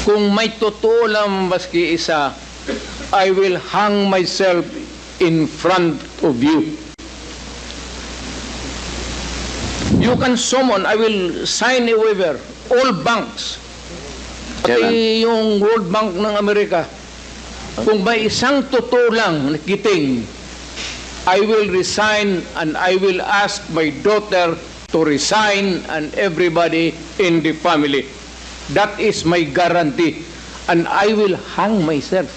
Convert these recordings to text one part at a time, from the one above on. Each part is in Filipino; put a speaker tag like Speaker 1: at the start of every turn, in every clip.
Speaker 1: Kung may totoo lang maski isa, I will hang myself in front of you. You can summon, I will sign a waiver, all banks, pati yung World Bank ng Amerika. Kung may isang totoo lang nakiting, I will resign and I will ask my daughter to resign and everybody in the family. That is my guarantee. And I will hang myself.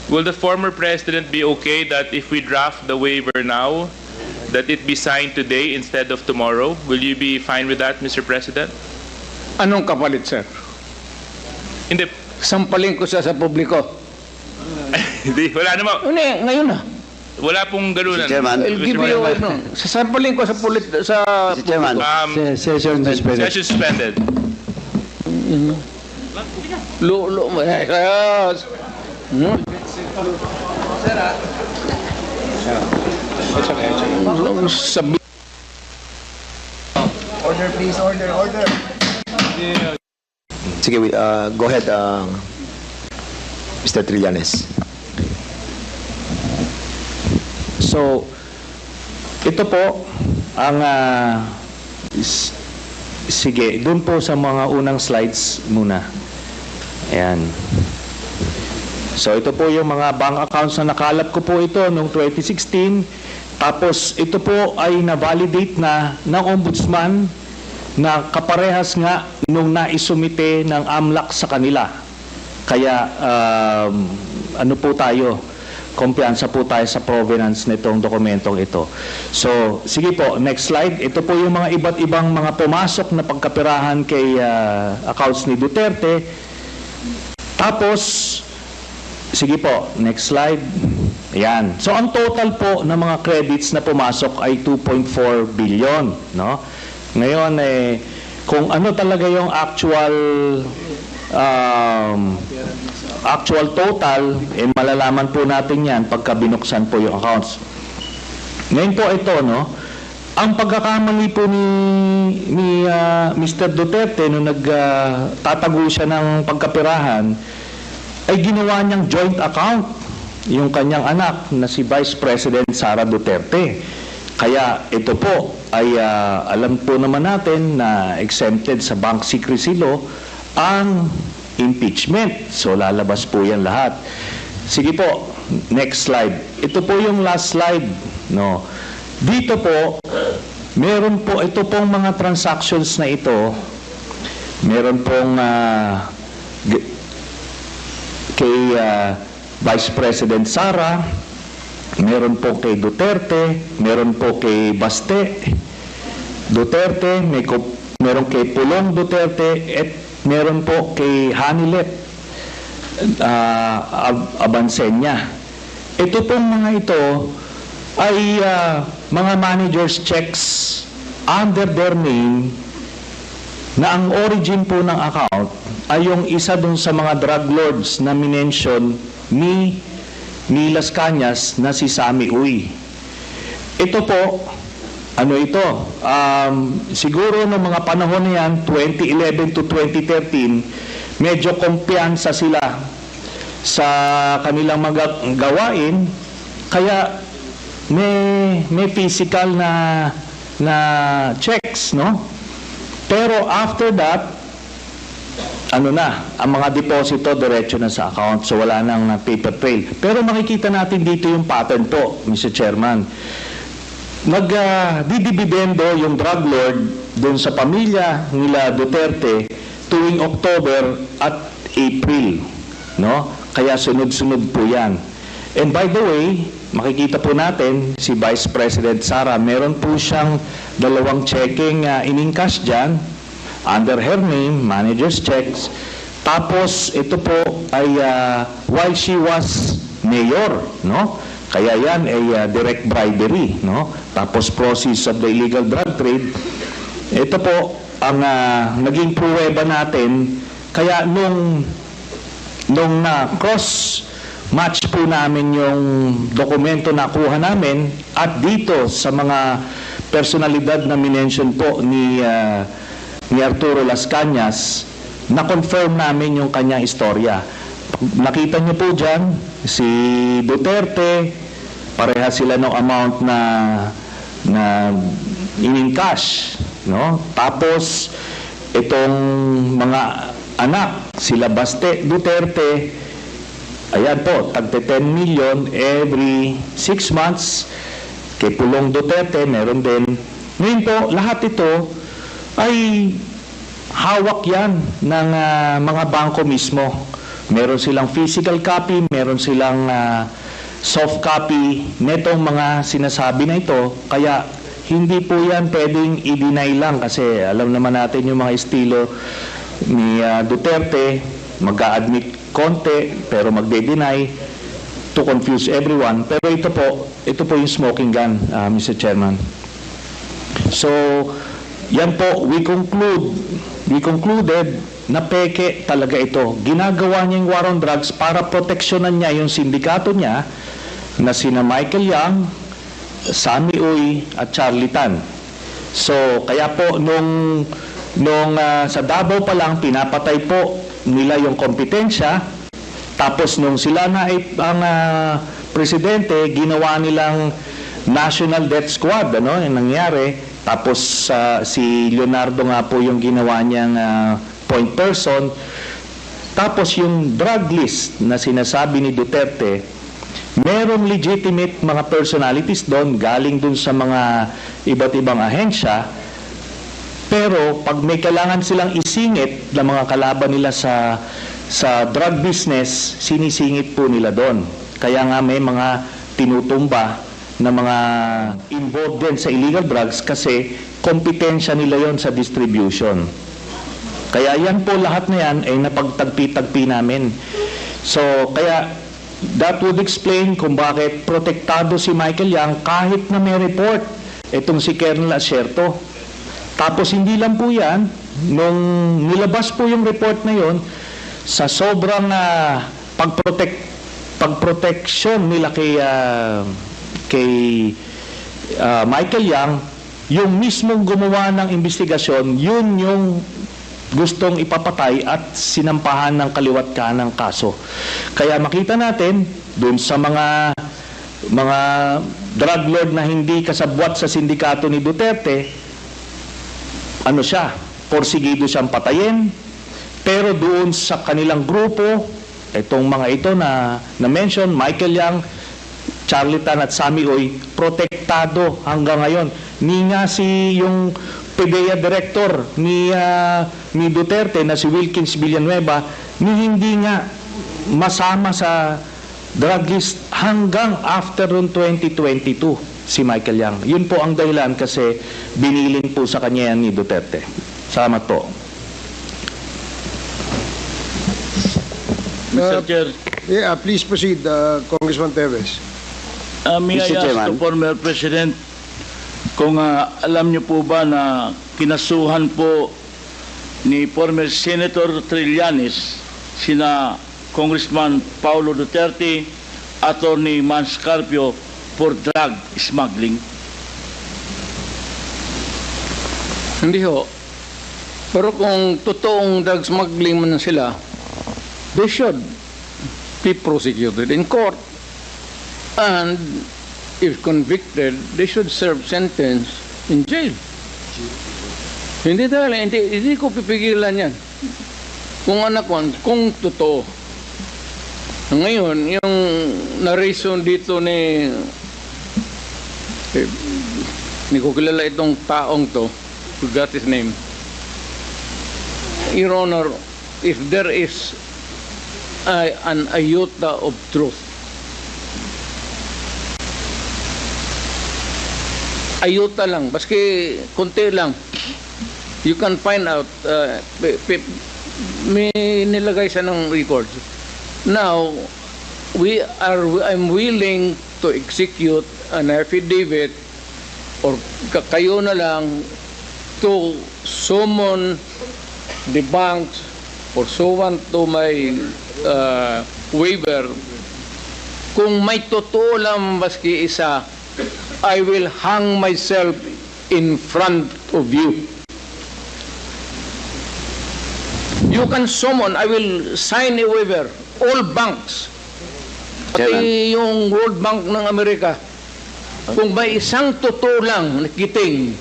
Speaker 2: Will the former president be okay that if we draft the waiver now, that it be signed today instead of tomorrow? Will you be fine with that, Mr. President?
Speaker 1: Anong kapalit, sir?
Speaker 2: Hindi.
Speaker 1: Sampalin ko siya sa publiko.
Speaker 2: Hindi, wala naman.
Speaker 1: Ngayon na.
Speaker 2: Wala pong galunan.
Speaker 3: Mr. Chairman.
Speaker 1: I'll give you, sasampalin ko sa
Speaker 3: Mr. Chairman.
Speaker 4: Session suspended.
Speaker 2: Session suspended.
Speaker 1: Sabi.
Speaker 4: Order, please. Order.
Speaker 3: Sige, go ahead, Mr. Trillanes.
Speaker 4: So, ito po ang sige, doon po sa mga unang slides muna. Ayan. So, ito po yung mga bank accounts na nakalap ko po ito noong 2016. Tapos, ito po ay na-validate na ng Ombudsman na kaparehas nga nung naisumite ng AMLAC sa kanila. Kaya, ano po tayo? Kumpiyansa po tayo sa provenance nitong dokumentong ito. So, sige po, next slide. Ito po yung mga iba't ibang mga pumasok na pagkapirahan kay accounts ni Duterte. Tapos, sige po, next slide. Ayan. So, ang total po ng mga credits na pumasok ay 2.4 billion. No? Ngayon, kung ano talaga yung actual total, malalaman po natin yan pagka binuksan po yung accounts. Ngayon po ito, no? Ang pagkakamali po ni Mr. Duterte nung nagtatago siya ng pagkapirahan ay ginawa niyang joint account yung kanyang anak na si Vice President Sara Duterte. Kaya ito po ay alam po naman natin na exempted sa bank secrecy law ang impeachment. So lalabas po yan lahat. Sige po, next slide. Ito po yung last slide, no. Dito po, meron po ito pong mga transactions na ito. Meron pong kay Vice President Sara, meron po kay Duterte, meron po kay Baste Duterte, meron kay Pulong Duterte, at meron po kay Hanilet Abansenya. Ito pong mga ito ay mga managers checks under their name na ang origin po ng account ay yung isa dun sa mga drug lords na minention ni Las Cañas na si Sammy Uy. Ito po, ano ito? Siguro noong mga panahon na yan, 2011 to 2013, medyo kumpiyansa sila sa kanilang mga gawain, kaya may physical na checks, no? Pero after that, ang mga deposito diretso na sa account, so wala nang paper trail. Pero makikita natin dito yung pattern po, Mr. Chairman. Nagdidibidendo yung drug lord doon sa pamilya nila Duterte tuwing October at April, no? Kaya sunod-sunod po yan. And by the way, makikita po natin si Vice President Sara, meron po siyang 2 checking in-encash dyan under her name, manager's checks. Tapos ito po ay while she was mayor, no? Kaya yan ay direct bribery, no? Tapos process of the illegal drug trade. Ito po ang naging pruweba natin. Kaya nung cross match po namin yung dokumento na kuha namin at dito sa mga personalidad na minention po ni Arturo Las Cañas, na-confirm namin yung kanyang istorya. Nakita niyo po dyan, si Duterte, pareha sila ng amount na in-cash, no? Tapos itong mga anak, sila Baste Duterte, ayan po, tagte 10 million every 6 months. Kay Pulong Duterte, meron din. Ngayon po, lahat ito ay hawak yan ng mga bangko mismo. Meron silang physical copy, meron silang soft copy netong mga sinasabi na ito. Kaya hindi po yan pwedeng i-deny lang kasi alam naman natin yung mga estilo ni Duterte, mag-a-admit konti pero magde-deny to confuse everyone. Pero ito po yung smoking gun, Mr. Chairman. So, yan po, we concluded na peke talaga ito. Ginagawa niya yung war on drugs para proteksyonan niya yung sindikato niya na sina Michael Yang, Sammy Uy at Charlie Tan. So, kaya po nung sa Davao pa lang pinapatay po nila yung kompetensya. Tapos nung sila na ang presidente, ginawa nilang National Death Squad, ano, yung nangyari. Tapos si Leonardo nga po yung ginawa niyang point person. Tapos yung drug list na sinasabi ni Duterte, merong legitimate mga personalities doon, galing doon sa mga iba't ibang ahensya. Pero pag may kailangan silang isingit na mga kalaban nila sa drug business, sinisingit po nila doon. Kaya nga may mga tinutumba na mga involved din sa illegal drugs kasi kompetensya nila yon sa distribution. Kaya yan po lahat na yan ay napagtagpi-tagpi namin. So, kaya that would explain kung bakit protektado si Michael Yang kahit na may report itong si Colonel Asierto. Tapos hindi lang po yan, nung nilabas po yung report na yon, sa sobrang pagproteksyon nila kay Michael Yang, yung mismong gumawa ng investigasyon, yun yung gustong ipapatay at sinampahan ng kaliwat kanang kaso. Kaya makita natin dun sa mga drug lord na hindi kasabwat sa sindikato ni Duterte, ano siya, porsigido siyang patayin. Pero doon sa kanilang grupo, itong mga ito na mention, Michael Yang, Charlie Tan at Sammy Uy, protektado hanggang ngayon. Ni nga yung PDEA director ni Duterte na si Wilkins Villanueva, ni hindi nga masama sa drug list hanggang after 2022 si Michael Yang. Yun po ang dahilan kasi biniling po sa kanya yan ni Duterte. Salamat po.
Speaker 5: Mr. Chair. Yeah, please proceed, Congressman Teves.
Speaker 6: May I
Speaker 3: Mr.
Speaker 6: ask
Speaker 3: Chairman.
Speaker 6: the former President kung alam niyo po ba na kinasuhan po ni former Senator Trillanes sina Congressman Paulo Duterte, Attorney Mans Carpio for drug smuggling?
Speaker 1: Hindi ho. Pero kung totoong drug smuggling man sila, they should be prosecuted in court. And if convicted, they should serve sentence in jail. Hindi ko pipigilan yan. Kung kung totoo. Ngayon, yung narration dito ni ko kilala itong taong to, forgot his name. Your Honor, if there is an iota of truth, ayuta lang, baski konti lang, you can find out, may nilagay siya ng records. Now, I'm willing to execute an affidavit or kayo na lang to summon the banks pursuant to my waiver. Kung may totoo lang baski isa, I will hang myself in front of you. You can summon, I will sign a waiver, all banks. Pati yung World Bank ng Amerika, kung may isang totoo lang na kiting,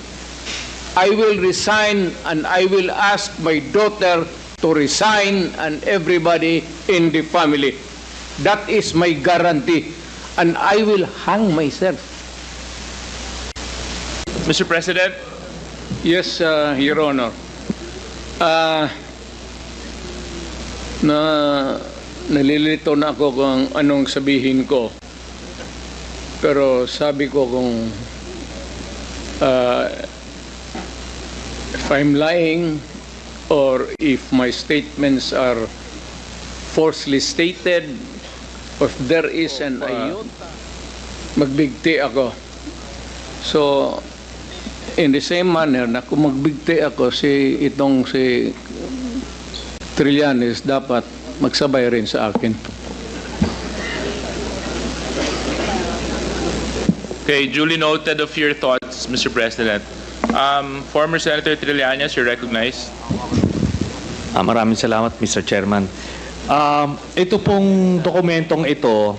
Speaker 1: I will resign and I will ask my daughter to resign and everybody in the family. That is my guarantee. And I will hang myself.
Speaker 2: Mr. President,
Speaker 1: Yes, Your Honor. Nalilito na ako kung anong sabihin ko. Pero sabi ko kung if I'm lying or if my statements are falsely stated, or if there is an iota, magbigti ako. So, in the same manner na kung magbigti ako si Trillanes, dapat magsabay rin sa akin.
Speaker 2: okay, duly noted of your thoughts, Mr. President. Former Senator Trillanes, you're recognized.
Speaker 4: Maraming salamat, Mr. Chairman. Ito pong dokumentong ito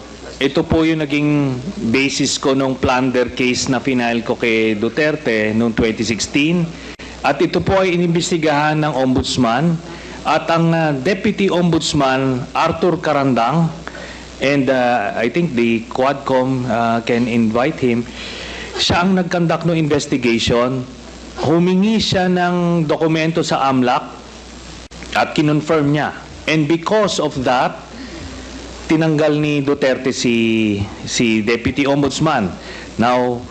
Speaker 4: po yung naging basis ko nung plunder case na final ko kay Duterte noong 2016. At ito po ay inimbestigahan ng Ombudsman at ang Deputy Ombudsman Arthur Carandang, and I think the Quadcom can invite him. Siya ang nag-conduct ng investigation. Humingi siya ng dokumento sa AMLAC at kinonfirm niya. And because of that, tinanggal ni Duterte si Deputy Ombudsman. Now,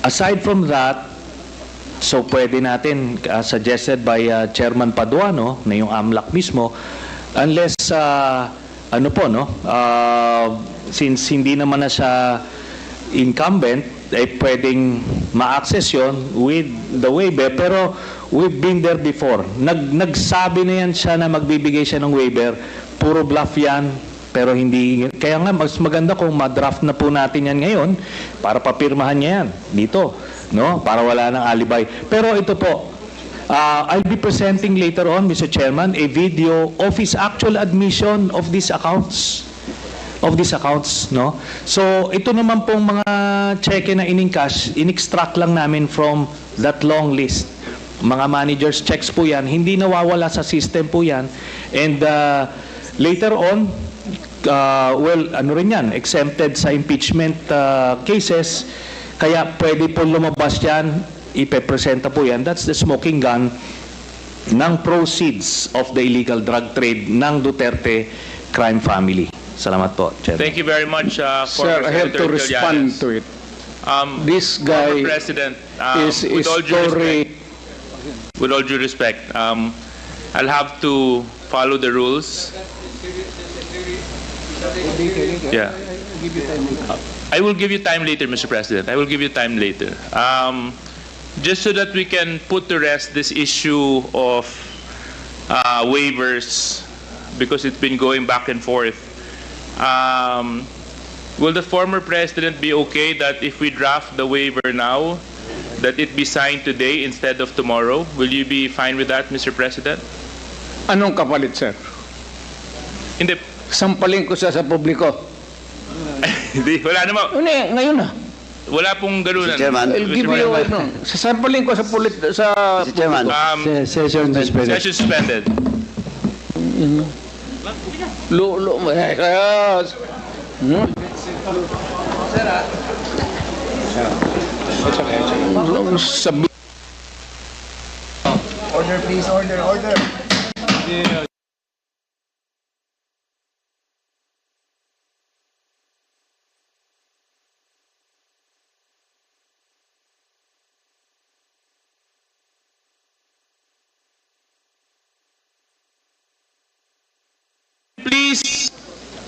Speaker 4: aside from that, so pwede natin, suggested by Chairman Paduano, na yung AMLAC mismo, unless, since hindi naman na siya incumbent, pwedeng ma-access yun with the waiver. Pero we've been there before. Nagsabi na yan siya na magbibigay siya ng waiver. Puro bluff yan. Pero hindi, kaya nga mas maganda kung ma-draft na po natin yan ngayon para papirmahan niya yan dito, no? Para wala ng alibay. Pero ito po, I'll be presenting later on, Mr. Chairman, a video of his actual admission of these accounts. No? So, ito naman pong mga cheque na in-encash, in-extract lang namin from that long list. Mga managers checks po yan, hindi nawawala sa system po yan. And later on, exempted sa impeachment cases, kaya pwede po lumabas yan, ipepresenta po yan. That's the smoking gun ng proceeds of the illegal drug trade ng Duterte crime family. Salamat po, Chairman.
Speaker 2: Thank you very much,
Speaker 1: Sir, I have to
Speaker 2: Senator
Speaker 1: respond
Speaker 2: Trillanes.
Speaker 1: to it. This guy
Speaker 2: Former President,
Speaker 1: is
Speaker 2: with all due respect, I'll have to follow the rules. Yeah. I will give you time later, Mr. President. I will give you time later. Just so that we can put to rest this issue of waivers, because it's been going back and forth. Will the former president be okay that if we draft the waiver now, that it be signed today instead of tomorrow? Will you be fine with that, Mr. President?
Speaker 1: Anong kapalit, sir?
Speaker 2: Hindi.
Speaker 1: Sampalin ko siya sa publiko.
Speaker 2: Hindi, wala naman.
Speaker 1: Ngayon na.
Speaker 2: Wala pong ganunan.
Speaker 3: Mr. Chairman.
Speaker 1: I'll give you, sasampalin ko sa
Speaker 3: Mr. Chairman.
Speaker 4: Session suspended.
Speaker 2: Session suspended.
Speaker 5: Order, please, order.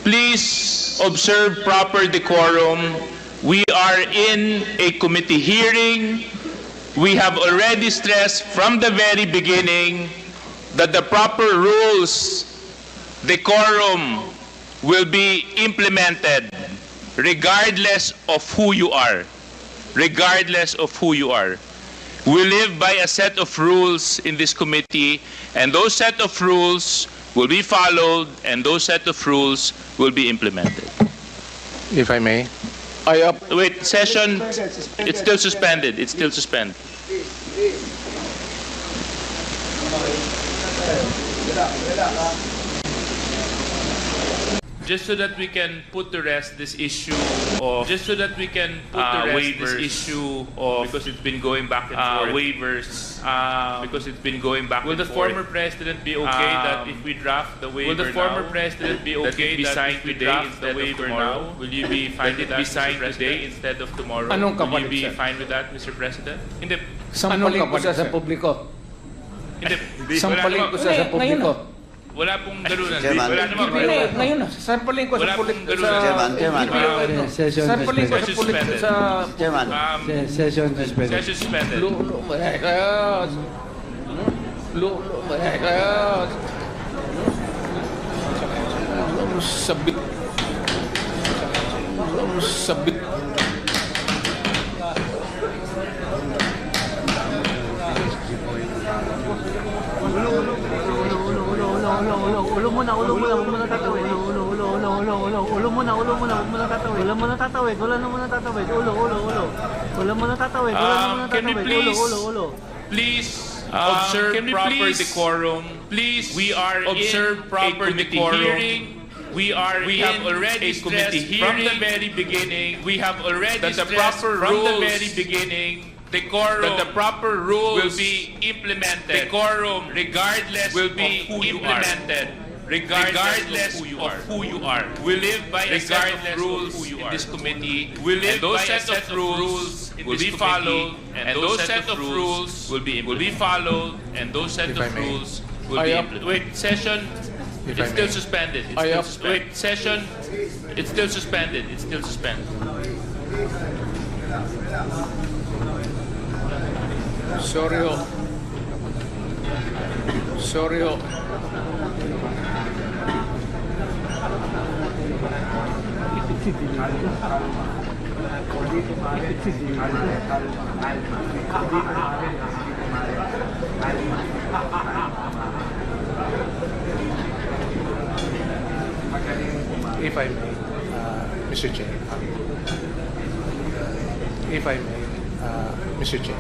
Speaker 2: Please observe proper decorum. We are in a committee hearing. We have already stressed from the very beginning that the proper rules, decorum, will be implemented regardless of who you are. Regardless of who you are. We live by a set of rules in this committee, and those set of rules will be followed, and those set of rules will be implemented.
Speaker 7: If I may.
Speaker 2: Wait, session, it's still suspended. It's still suspended. Just so that we can put to rest this issue of waivers, this issue of because it's been going back and forth. Waivers because it's been going back. Will and the forth. Former president be okay that if we draft the waiver now? Will the former president be okay that if we draft the waiver now? Will you be fine with that, Mr. President? Today instead of tomorrow?
Speaker 1: Anong
Speaker 2: Will
Speaker 1: kapalit,
Speaker 2: you be
Speaker 1: sir?
Speaker 2: fine with that, Mr. President? Hindi.
Speaker 1: Sampalin ko siya sa publiko.
Speaker 2: Hindi.
Speaker 1: Sampalin ko siya sa publiko.
Speaker 2: Wala pong ganunan.
Speaker 3: Chairman.
Speaker 2: Wala namang
Speaker 1: Hindi, ngayon na. Sampalin ko
Speaker 2: Wala
Speaker 1: sa
Speaker 2: pong
Speaker 1: publiko.
Speaker 2: ganunan.
Speaker 3: Chairman.
Speaker 1: Sampalin ko sa
Speaker 2: Session
Speaker 1: publiko
Speaker 2: suspended.
Speaker 1: sa...
Speaker 3: Chairman.
Speaker 2: Session suspended.
Speaker 1: Lulo Marcos. Lulo Marcos. Sabit. Sabit.
Speaker 8: Ulo muna, huwag muna tatawid.
Speaker 2: Can we please observe proper decorum? Please, we are observe proper decorum. We have already stressed from the very beginning. We have already stressed from the very beginning. Decorum, that the proper rules will be implemented. Decorum, regardless will be of who implemented. Regardless of who you are. We live by a set of rules in this committee. We live by a set of rules will be followed, and those set of rules will be followed, and those set of rules will be implemented. Wait, session. It's still suspended. It's still suspended. Wait, session. It's still suspended. It's still suspended.
Speaker 1: Sorry ho. Sorry ho.
Speaker 7: If I may, Mr. Chair. If I may, Mr. Chair.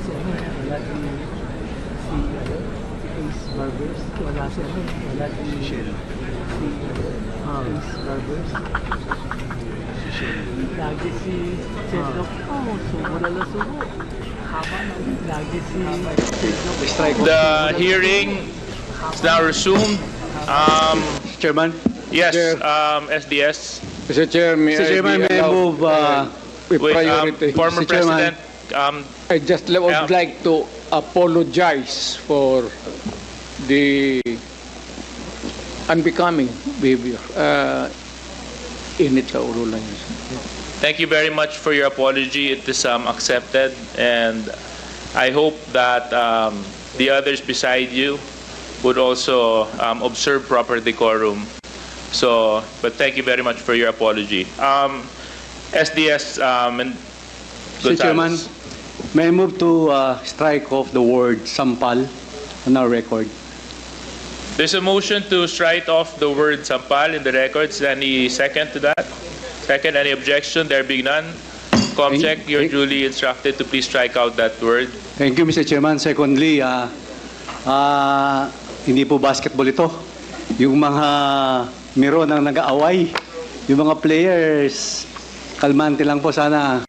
Speaker 8: si ano, wala si Ace Barbers, wala si ano, wala si Ace Barbers. Lagi si Chedok po, subo na lang subo. Haba na, lagi si Chedok.
Speaker 2: The hearing is now resumed.
Speaker 3: Chairman?
Speaker 2: Yes,
Speaker 5: Chair.
Speaker 2: SDS.
Speaker 5: Mr. Chair, may
Speaker 3: Mr. Chairman, may I move,
Speaker 5: with
Speaker 2: Wait,
Speaker 5: priority?
Speaker 2: former
Speaker 3: Mr. Chairman.
Speaker 2: President,
Speaker 1: I just would
Speaker 2: Yeah.
Speaker 1: like to apologize for the unbecoming behavior. Init sa ulo lang yun.
Speaker 2: thank you very much for your apology. It is accepted, and I hope that the others beside you would also observe proper decorum. So, but thank you very much for your apology. SDS and
Speaker 3: Mr. Chairman,
Speaker 2: Gonzales.
Speaker 3: may I move to strike off the word sampal on our record?
Speaker 2: There's a motion to strike off the word sampal in the records. Any second to that? Second, any objection? There being none. Comcheck, you're duly instructed to please strike out that word.
Speaker 3: Thank you, Mr. Chairman. Secondly, hindi po basketball ito. Yung mga miro nang nag-aaway, yung mga players, kalmante lang po sana.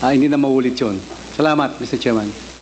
Speaker 3: Hindi na maulit yun. Salamat, Mr. Chairman.